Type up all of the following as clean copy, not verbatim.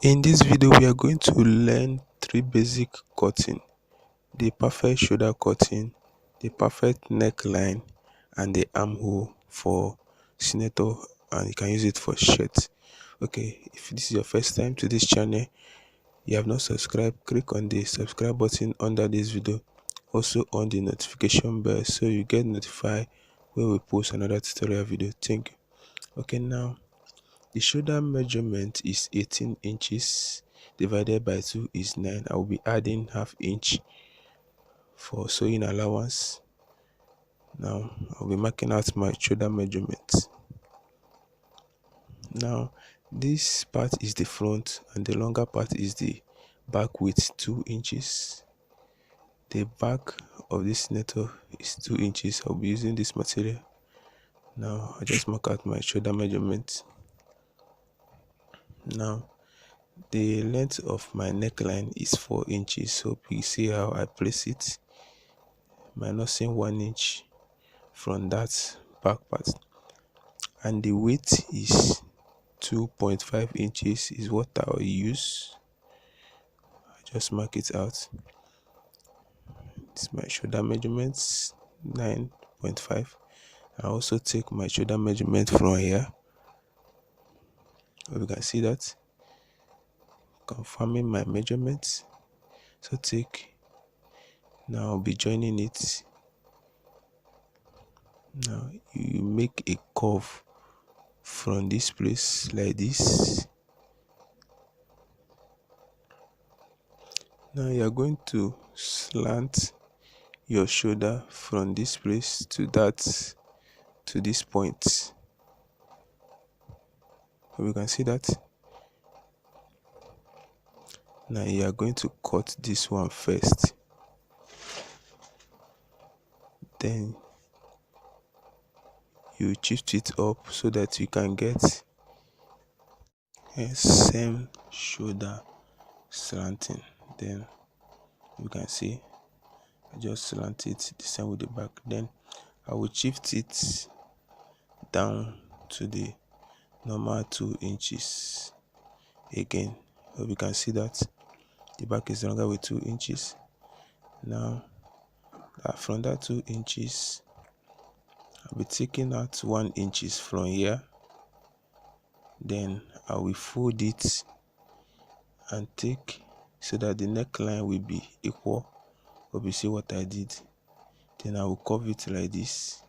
In this video, we are going to learn three basic cutting: the perfect shoulder cutting, the perfect neckline, and the armhole for senator, and you can use it for shirt. Okay, if this is your first time to this channel, you have not subscribed, click on the subscribe button under this video. Also on the notification bell so you get notified when we post another tutorial video. Thank you. Okay, now the shoulder measurement is 18 inches divided by 2 is 9. I will be adding half inch for sewing allowance. Now I'll be marking out my shoulder measurement. Now this part is the front and the longer part is the back with 2 inches. The back of this neto is 2 inches. I'll be using this material. Now I just mark out my shoulder measurement. Now the length of my neckline is 4 inches, so you see how I place it, minusing 1 inch from that back part, and the width is 2.5 inches is what I'll use. I just mark it out. It's my shoulder measurements 9.5. I also take my shoulder measurement from here. You can see that, confirming my measurements. So now I'll be joining it. Now you make a curve from this place like this. Now you are going to slant your shoulder from this place to this point. You can see that. Now you are going to cut this one first, then you shift it up so that you can get a same shoulder slanting. Then you can see I just slant it the same with the back. Then I will shift it down to the normal 2 inches again. So you can see that the back is longer with 2 inches. Now from that 2 inches, I'll be taking out 1 inches from here. Then I will fold it and take so that the neckline will be equal. Hope you see what I did. Then I will curve it like this.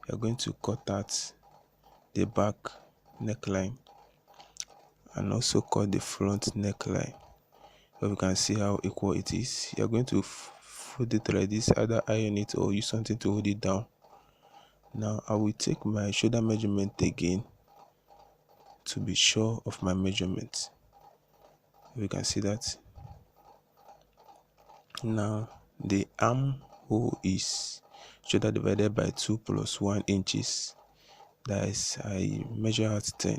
You're going to cut out the back neckline and also cut the front neckline. So you can see how equal it is. You're going to fold it like this, either iron it or use something to hold it down. Now I will take my shoulder measurement again to be sure of my measurement. You can see that. Now the armhole is shoulder divided by 2 plus 1 inches. That is, I measure out 10.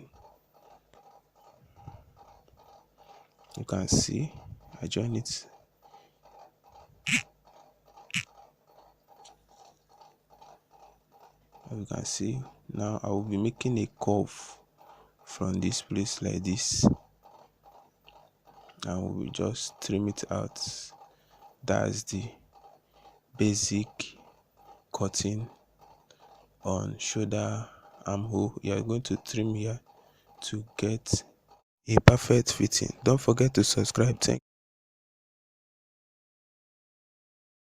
You can see I join it. You can see now I will be making a curve from this place like this. I will just trim it out. That's the basic cutting on shoulder armhole. You are going to trim here to get a perfect fitting. Don't forget to subscribe. Thank you.